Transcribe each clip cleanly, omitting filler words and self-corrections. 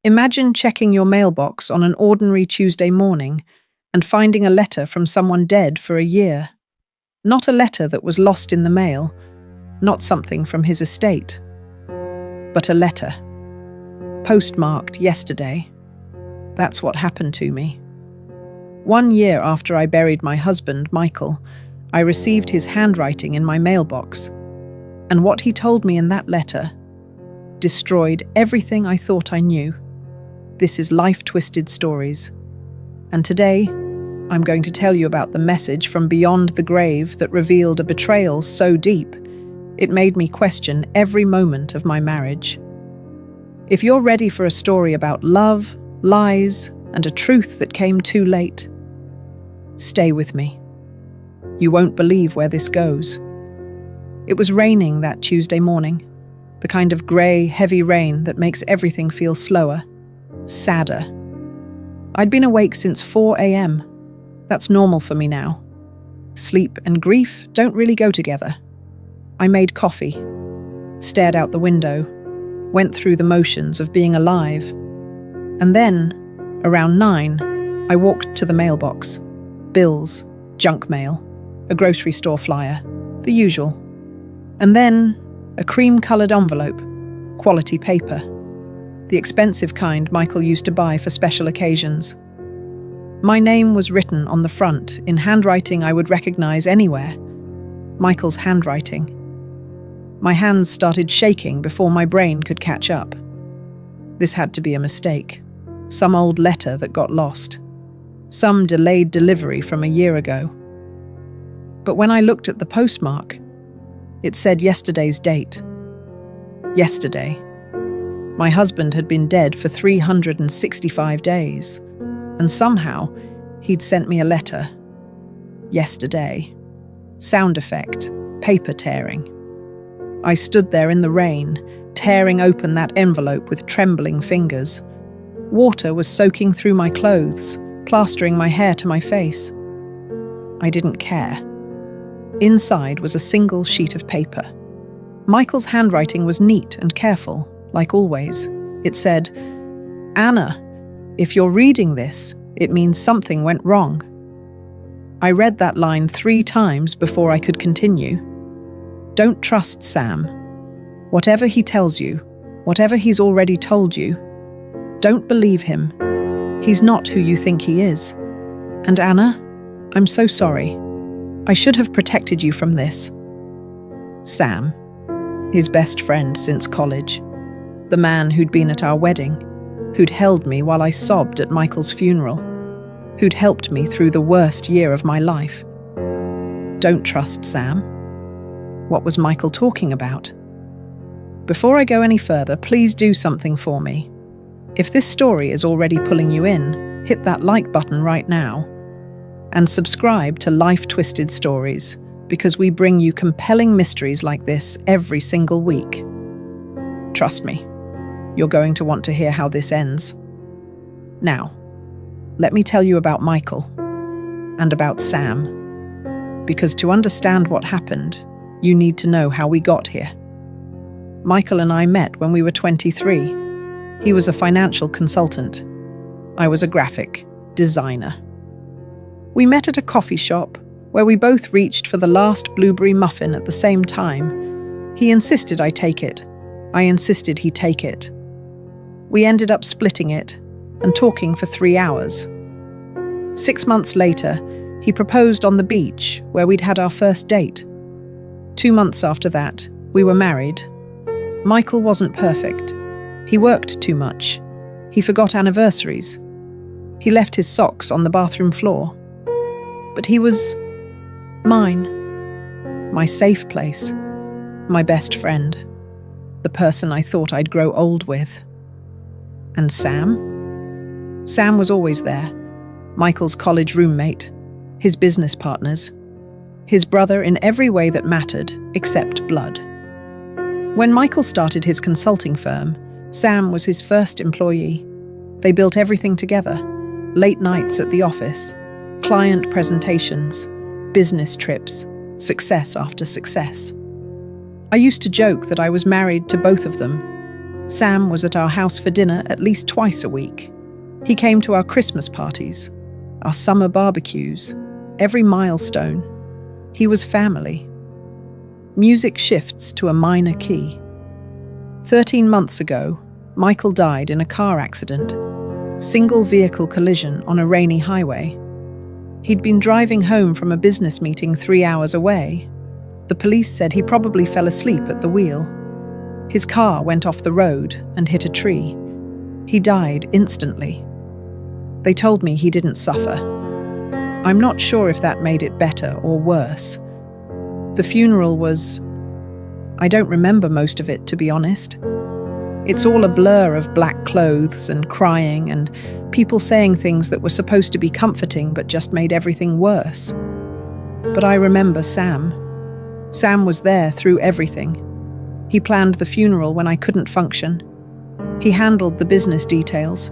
Imagine checking your mailbox on an ordinary Tuesday morning and finding a letter from someone dead for a year. Not a letter that was lost in the mail, not something from his estate, but a letter. Postmarked yesterday. That's what happened to me. 1 year after I buried my husband, Michael, I received his handwriting in my mailbox, and what he told me in that letter destroyed everything I thought I knew. This is Life Twisted Stories, and today I'm going to tell you about the message from beyond the grave that revealed a betrayal so deep it made me question every moment of my marriage. If you're ready for a story about love, lies, and a truth that came too late, stay with me. You won't believe where this goes. It was raining that Tuesday morning, the kind of grey, heavy rain that makes everything feel slower, sadder. I'd been awake since 4 a.m. That's normal for me now. Sleep and grief don't really go together. I made coffee, stared out the window, went through the motions of being alive. And then, around 9, I walked to the mailbox. Bills, junk mail, a grocery store flyer, the usual. And then, a cream-coloured envelope, quality paper, the expensive kind Michael used to buy for special occasions. My name was written on the front in handwriting I would recognise anywhere. Michael's handwriting. My hands started shaking before my brain could catch up. This had to be a mistake. Some old letter that got lost. Some delayed delivery from a year ago. But when I looked at the postmark, it said yesterday's date. Yesterday. My husband had been dead for 365 days, and somehow he'd sent me a letter. Yesterday. Sound effect, paper tearing. I stood there in the rain, tearing open that envelope with trembling fingers. Water was soaking through my clothes, plastering my hair to my face. I didn't care. Inside was a single sheet of paper. Michael's handwriting was neat and careful, like always. It said, "Anna, if you're reading this, it means something went wrong." I read that line 3 times before I could continue. Don't trust Sam. Whatever he tells you, whatever he's already told you, don't believe him. He's not who you think he is. And Anna, I'm so sorry. I should have protected you from this. Sam, his best friend since college, the man who'd been at our wedding, who'd held me while I sobbed at Michael's funeral, who'd helped me through the worst year of my life. Don't trust Sam. What was Michael talking about? Before I go any further, please do something for me. If this story is already pulling you in, hit that like button right now. And subscribe to Life Twisted Stories, because we bring you compelling mysteries like this every single week. Trust me, you're going to want to hear how this ends. Now, let me tell you about Michael and about Sam, because to understand what happened, you need to know how we got here. Michael and I met when we were 23. He was a financial consultant. I was a graphic designer. We met at a coffee shop where we both reached for the last blueberry muffin at the same time. He insisted I take it. I insisted he take it. We ended up splitting it and talking for 3 hours. 6 months later, he proposed on the beach where we'd had our first date. 2 months after that, we were married. Michael wasn't perfect. He worked too much. He forgot anniversaries. He left his socks on the bathroom floor. But he was mine. My safe place. My best friend. The person I thought I'd grow old with. And Sam? Sam was always there. Michael's college roommate. His business partners. His brother in every way that mattered, except blood. When Michael started his consulting firm, Sam was his first employee. They built everything together. Late nights at the office, client presentations, business trips, success after success. I used to joke that I was married to both of them. Sam was at our house for dinner at least twice a week. He came to our Christmas parties, our summer barbecues, every milestone. He was family. Music shifts to a minor key. 13 months ago, Michael died in a car accident, single vehicle collision on a rainy highway. He'd been driving home from a business meeting 3 hours away. The police said he probably fell asleep at the wheel. His car went off the road and hit a tree. He died instantly. They told me he didn't suffer. I'm not sure if that made it better or worse. The funeral was... I don't remember most of it, to be honest. It's all a blur of black clothes and crying and people saying things that were supposed to be comforting but just made everything worse. But I remember Sam. Sam was there through everything. He planned the funeral when I couldn't function. He handled the business details.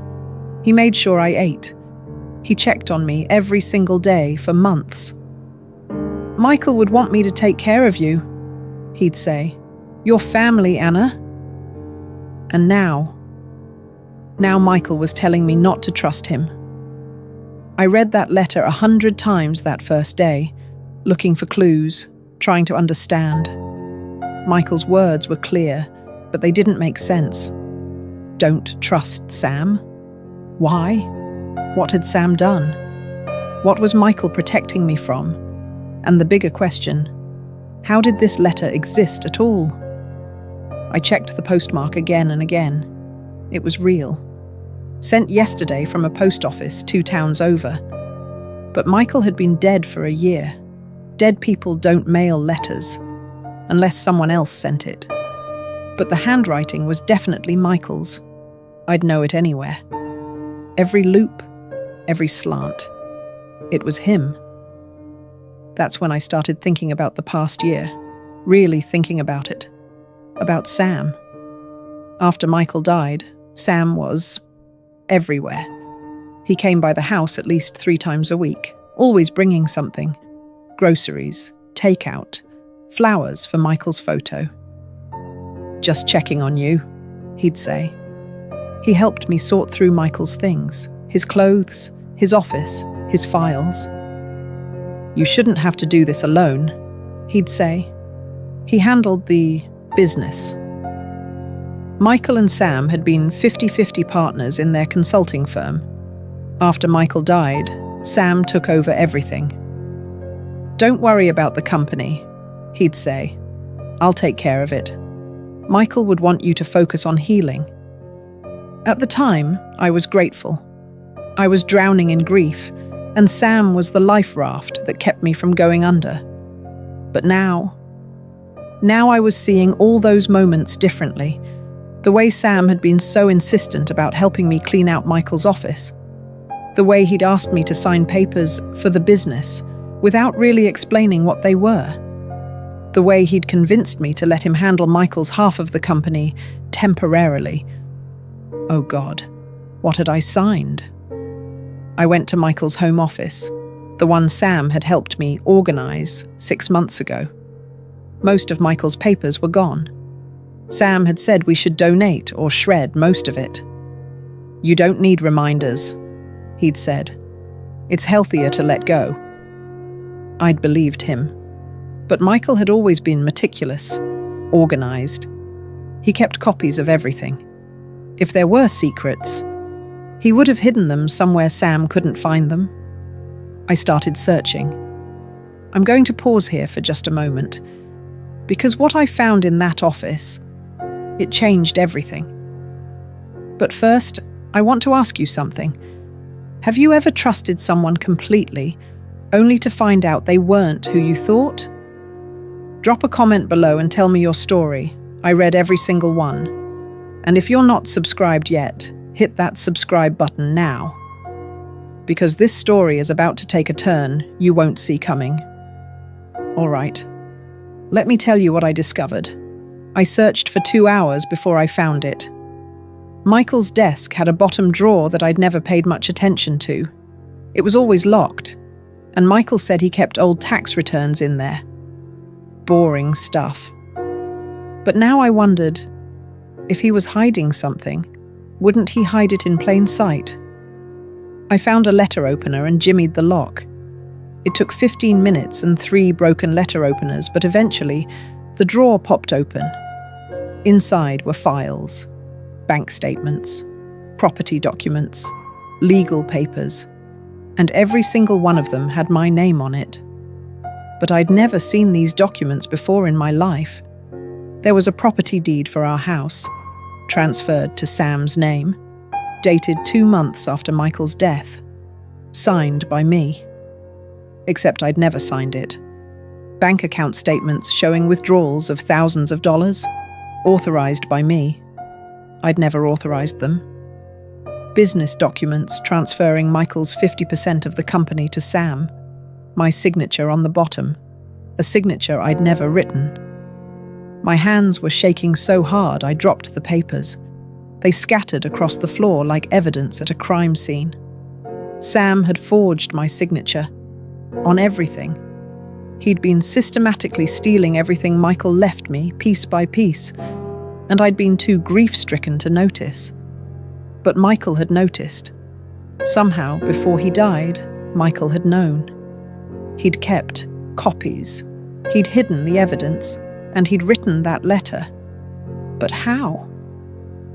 He made sure I ate. He checked on me every single day for months. Michael would want me to take care of you, he'd say. Your family, Anna. And now Michael was telling me not to trust him. I read that letter 100 times that first day, looking for clues, trying to understand. Michael's words were clear, but they didn't make sense. Don't trust Sam? Why? What had Sam done? What was Michael protecting me from? And the bigger question, how did this letter exist at all? I checked the postmark again and again. It was real. Sent yesterday from a post office 2 towns over. But Michael had been dead for a year. Dead people don't mail letters, unless someone else sent it. But the handwriting was definitely Michael's. I'd know it anywhere. Every loop, every slant. It was him. That's when I started thinking about the past year, really thinking about it. About Sam. After Michael died, Sam was everywhere. He came by the house at least 3 times a week, always bringing something. Groceries, takeout, flowers for Michael's photo. Just checking on you, he'd say. He helped me sort through Michael's things, his clothes, his office, his files. You shouldn't have to do this alone, he'd say. He handled the business. Michael and Sam had been 50-50 partners in their consulting firm. After Michael died, Sam took over everything. Don't worry about the company, he'd say. I'll take care of it. Michael would want you to focus on healing. At the time, I was grateful. I was drowning in grief, and Sam was the life raft that kept me from going under. But now I was seeing all those moments differently. The way Sam had been so insistent about helping me clean out Michael's office. The way he'd asked me to sign papers for the business without really explaining what they were. The way he'd convinced me to let him handle Michael's half of the company temporarily. Oh God, what had I signed? I went to Michael's home office, the one Sam had helped me organize 6 months ago. Most of Michael's papers were gone. Sam had said we should donate or shred most of it. You don't need reminders, he'd said. It's healthier to let go. I'd believed him. But Michael had always been meticulous, organized. He kept copies of everything. If there were secrets, he would have hidden them somewhere Sam couldn't find them. I started searching. I'm going to pause here for just a moment, because what I found in that office, it changed everything. But first, I want to ask you something. Have you ever trusted someone completely, only to find out they weren't who you thought? Drop a comment below and tell me your story. I read every single one. And if you're not subscribed yet, hit that subscribe button now. Because this story is about to take a turn you won't see coming. All right. Let me tell you what I discovered. I searched for 2 hours before I found it. Michael's desk had a bottom drawer that I'd never paid much attention to. It was always locked, and Michael said he kept old tax returns in there. Boring stuff. But now I wondered, If he was hiding something, wouldn't he hide it in plain sight? I found a letter opener and jimmied the lock. It took 15 minutes and 3 broken letter openers, but eventually, the drawer popped open. Inside were files, bank statements, property documents, legal papers, and every single one of them had my name on it. But I'd never seen these documents before in my life. There was a property deed for our house, transferred to Sam's name, dated 2 months after Michael's death, signed by me. Except I'd never signed it. Bank account statements showing withdrawals of thousands of dollars, authorized by me. I'd never authorized them. Business documents transferring Michael's 50% of the company to Sam, my signature on the bottom, a signature I'd never written. My hands were shaking so hard I dropped the papers. They scattered across the floor like evidence at a crime scene. Sam had forged my signature on everything. He'd been systematically stealing everything Michael left me, piece by piece, and I'd been too grief-stricken to notice. But Michael had noticed. Somehow, before he died, Michael had known. He'd kept copies. He'd hidden the evidence, and he'd written that letter. But how?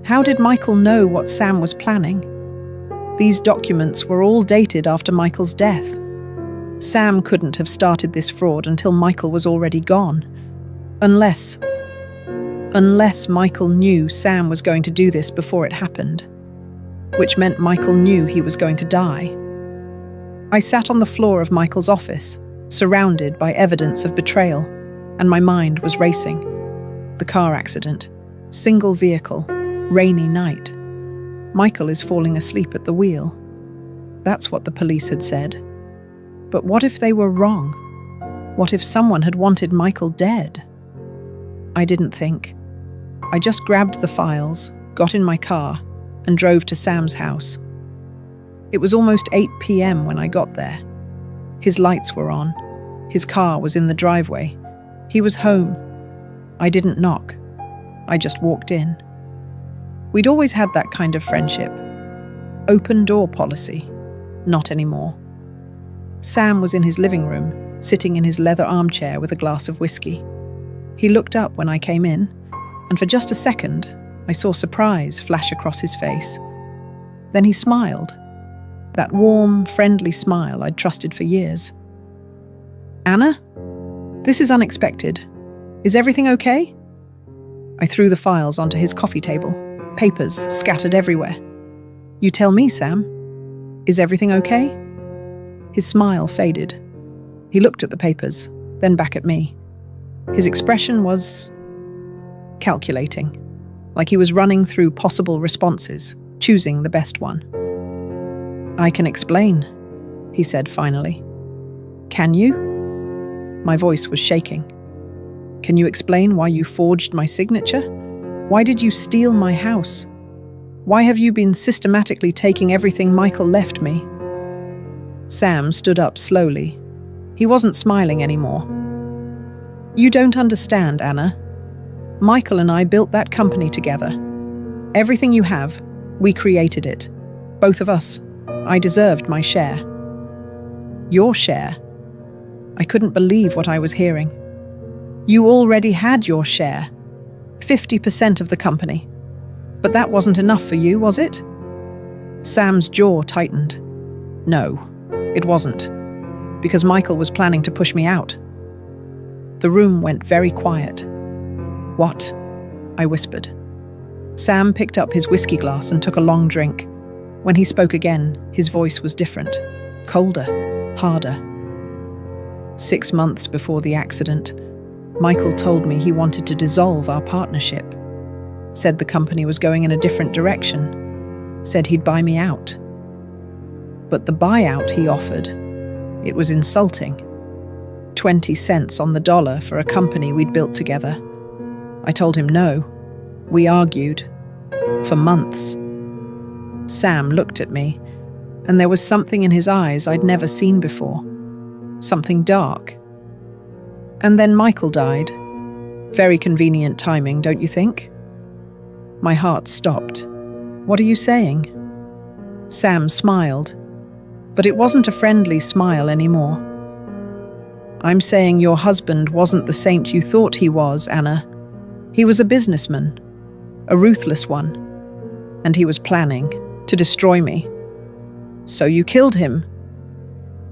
How did Michael know what Sam was planning? These documents were all dated after Michael's death. Sam couldn't have started this fraud until Michael was already gone. Unless Michael knew Sam was going to do this before it happened, which meant Michael knew he was going to die. I sat on the floor of Michael's office, surrounded by evidence of betrayal, and my mind was racing. The car accident, single vehicle, rainy night. Michael is falling asleep at the wheel. That's what the police had said. But what if they were wrong? What if someone had wanted Michael dead? I didn't think. I just grabbed the files, got in my car, and drove to Sam's house. It was almost 8 p.m. when I got there. His lights were on. His car was in the driveway. He was home. I didn't knock. I just walked in. We'd always had that kind of friendship. Open door policy. Not anymore. Sam was in his living room, sitting in his leather armchair with a glass of whiskey. He looked up when I came in, and for just a second, I saw surprise flash across his face. Then he smiled. That warm, friendly smile I'd trusted for years. "Anna? This is unexpected. Is everything okay?" I threw the files onto his coffee table, papers scattered everywhere. "You tell me, Sam. Is everything okay?" His smile faded. He looked at the papers, then back at me. His expression was calculating, like he was running through possible responses, choosing the best one. "I can explain," he said finally. "Can you?" My voice was shaking. "Can you explain why you forged my signature? Why did you steal my house? Why have you been systematically taking everything Michael left me?" Sam stood up slowly. He wasn't smiling anymore. "You don't understand, Anna. Michael and I built that company together. Everything you have, we created it. Both of us. I deserved my share." "Your share?" I couldn't believe what I was hearing. "You already had your share. 50% of the company. But that wasn't enough for you, was it?" Sam's jaw tightened. "No, it wasn't. Because Michael was planning to push me out." The room went very quiet. "What?" I whispered. Sam picked up his whiskey glass and took a long drink. When he spoke again, his voice was different, colder, harder. 6 months before the accident, Michael told me he wanted to dissolve our partnership. Said the company was going in a different direction. Said he'd buy me out. But the buyout he offered, it was insulting. 20 cents on the dollar for a company we'd built together. I told him no. We argued. For months. Sam looked at me, and there was something in his eyes I'd never seen before. Something dark. And then Michael died. Very convenient timing, don't you think? My heart stopped. What are you saying? Sam smiled, but it wasn't a friendly smile anymore. I'm saying your husband wasn't the saint you thought he was, Anna. He was a businessman, a ruthless one, and he was planning to destroy me. So you killed him.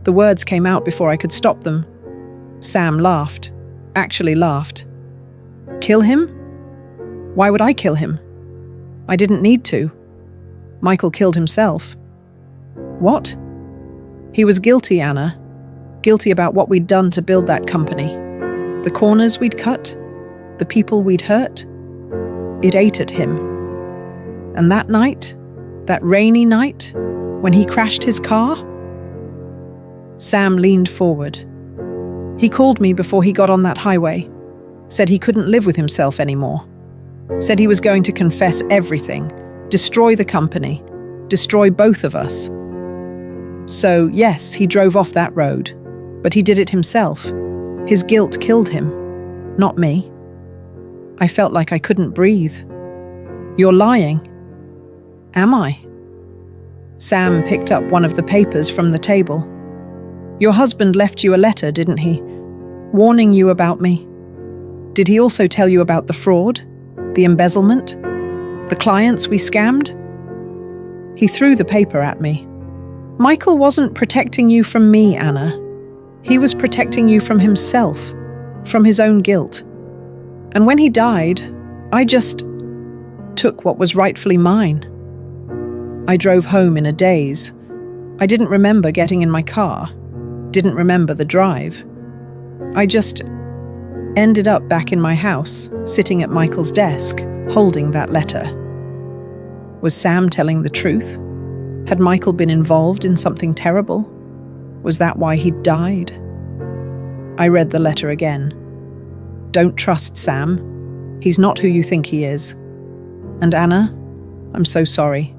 The words came out before I could stop them. Sam laughed, actually laughed. Kill him? Why would I kill him? I didn't need to. Michael killed himself. What? He was guilty, Anna. Guilty about what we'd done to build that company. The corners we'd cut, the people we'd hurt. It ate at him. And that night, that rainy night, when he crashed his car? Sam leaned forward. He called me before he got on that highway, said he couldn't live with himself anymore, said he was going to confess everything, destroy the company, destroy both of us. So, yes, he drove off that road, but he did it himself. His guilt killed him, not me. I felt like I couldn't breathe. You're lying. Am I? Sam picked up one of the papers from the table. Your husband left you a letter, didn't he? Warning you about me. Did he also tell you about the fraud, the embezzlement, the clients we scammed? He threw the paper at me. Michael wasn't protecting you from me, Anna. He was protecting you from himself, from his own guilt. And when he died, I just took what was rightfully mine. I drove home in a daze. I didn't remember getting in my car, didn't remember the drive. I just ended up back in my house, sitting at Michael's desk, holding that letter. Was Sam telling the truth? Had Michael been involved in something terrible? Was that why he'd died? I read the letter again. Don't trust Sam. He's not who you think he is. And Anna, I'm so sorry.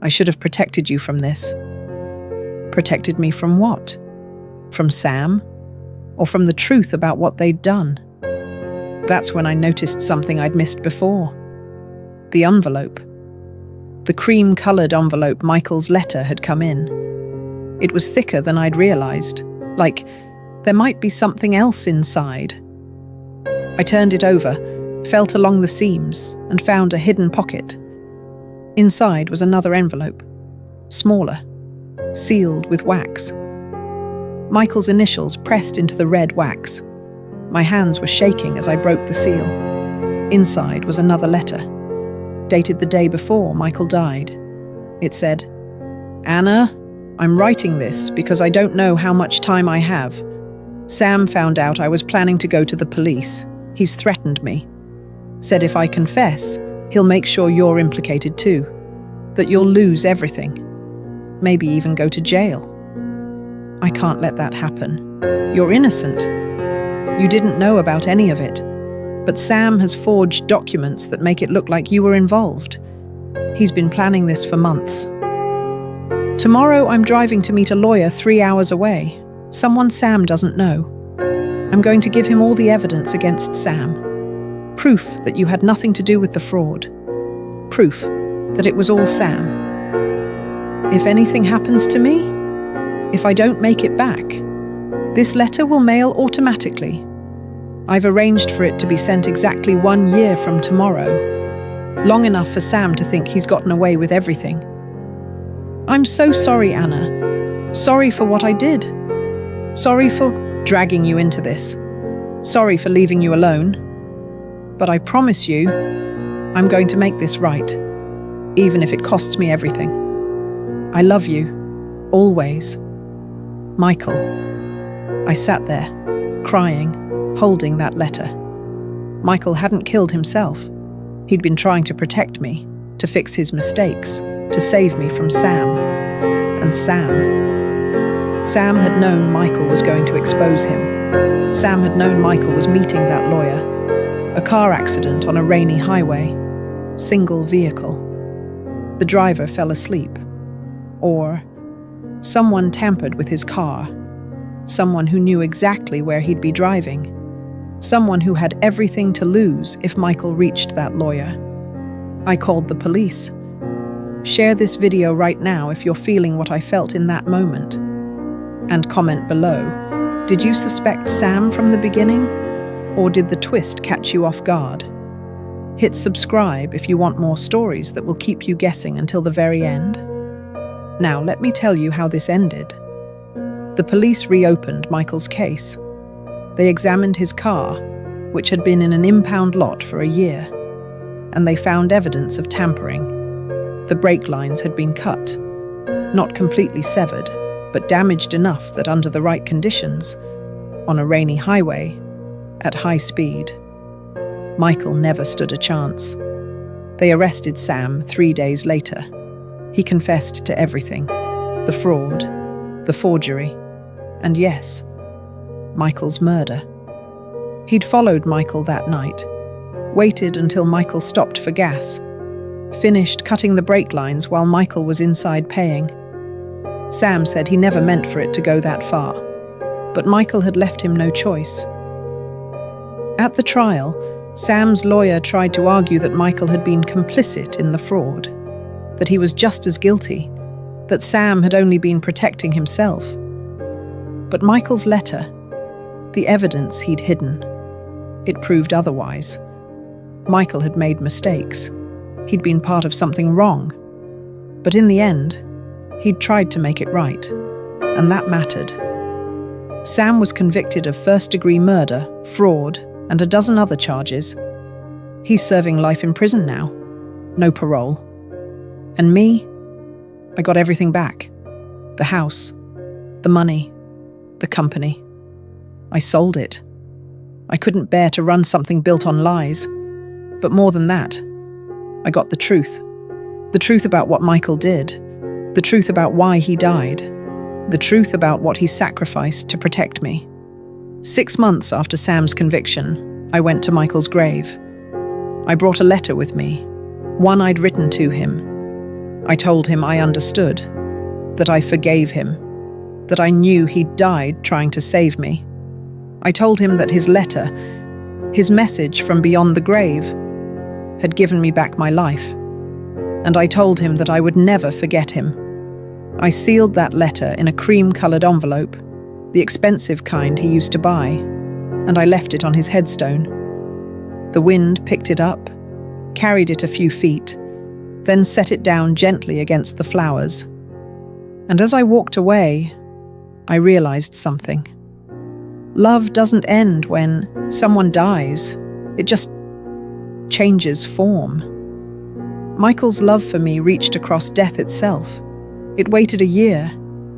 I should have protected you from this. Protected me from what? From Sam? Or from the truth about what they'd done? That's when I noticed something I'd missed before. The envelope. The cream-coloured envelope Michael's letter had come in. It was thicker than I'd realised, like there might be something else inside. I turned it over, felt along the seams, and found a hidden pocket. Inside was another envelope, smaller, sealed with wax. Michael's initials pressed into the red wax. My hands were shaking as I broke the seal. Inside was another letter, dated the day before Michael died. It said, Anna, I'm writing this because I don't know how much time I have. Sam found out I was planning to go to the police. He's threatened me. Said if I confess, he'll make sure you're implicated too. That you'll lose everything. Maybe even go to jail. I can't let that happen. You're innocent. You didn't know about any of it. But Sam has forged documents that make it look like you were involved. He's been planning this for months. Tomorrow I'm driving to meet a lawyer 3 hours away. Someone Sam doesn't know. I'm going to give him all the evidence against Sam. Proof that you had nothing to do with the fraud. Proof that it was all Sam. If anything happens to me, if I don't make it back, this letter will mail automatically. I've arranged for it to be sent exactly 1 year from tomorrow. Long enough for Sam to think he's gotten away with everything. I'm so sorry, Anna. Sorry for what I did. Sorry for dragging you into this. Sorry for leaving you alone. But I promise you, I'm going to make this right, even if it costs me everything. I love you, always. Michael. I sat there, crying, holding that letter. Michael hadn't killed himself. He'd been trying to protect me, to fix his mistakes, to save me from Sam. And Sam had known Michael was going to expose him. Sam had known Michael was meeting that lawyer. A car accident on a rainy highway. Single vehicle. The driver fell asleep. Or someone tampered with his car. Someone who knew exactly where he'd be driving. Someone who had everything to lose if Michael reached that lawyer. I called the police. Share this video right now if you're feeling what I felt in that moment. And comment below. Did you suspect Sam from the beginning? Or did the twist catch you off guard? Hit subscribe if you want more stories that will keep you guessing until the very end. Now, let me tell you how this ended. The police reopened Michael's case. They examined his car, which had been in an impound lot for a year, and they found evidence of tampering. The brake lines had been cut, not completely severed, but damaged enough that under the right conditions, on a rainy highway, at high speed, Michael never stood a chance. They arrested Sam 3 days later. He confessed to everything: the fraud, the forgery, and yes, Michael's murder. He'd followed Michael that night, waited until Michael stopped for gas, finished cutting the brake lines while Michael was inside paying. Sam said he never meant for it to go that far, but Michael had left him no choice. At the trial, Sam's lawyer tried to argue that Michael had been complicit in the fraud, that he was just as guilty, that Sam had only been protecting himself. But Michael's letter, the evidence he'd hidden, it proved otherwise. Michael had made mistakes. He'd been part of something wrong. But in the end, he'd tried to make it right, and that mattered. Sam was convicted of first-degree murder, fraud, and a dozen other charges. He's serving life in prison now, no parole. And me, I got everything back. The house, the money, the company. I sold it. I couldn't bear to run something built on lies. But more than that, I got the truth. The truth about what Michael did. The truth about why he died. The truth about what he sacrificed to protect me. 6 months after Sam's conviction, I went to Michael's grave. I brought a letter with me, one I'd written to him. I told him I understood, that I forgave him, that I knew he'd died trying to save me. I told him that his letter, his message from beyond the grave, had given me back my life. And I told him that I would never forget him. I sealed that letter in a cream-colored envelope, the expensive kind he used to buy, and I left it on his headstone. The wind picked it up, carried it a few feet, then set it down gently against the flowers. And as I walked away, I realized something. Love doesn't end when someone dies. It just changes form. Michael's love for me reached across death itself. It waited a year.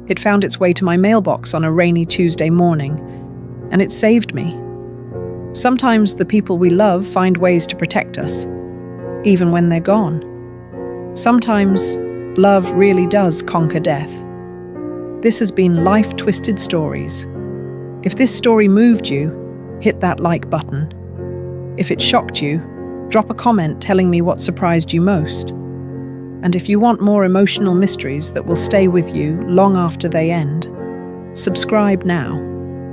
It found its way to my mailbox on a rainy Tuesday morning, and it saved me. Sometimes the people we love find ways to protect us, even when they're gone. Sometimes love really does conquer death. This has been Life Twisted Stories. If this story moved you, hit that like button. If it shocked you, drop a comment telling me what surprised you most. And if you want more emotional mysteries that will stay with you long after they end, subscribe now.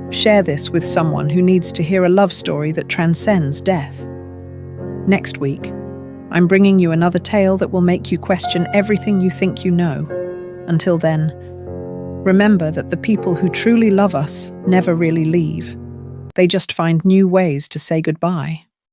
Share this with someone who needs to hear a love story that transcends death. Next week, I'm bringing you another tale that will make you question everything you think you know. Until then, remember that the people who truly love us never really leave. They just find new ways to say goodbye.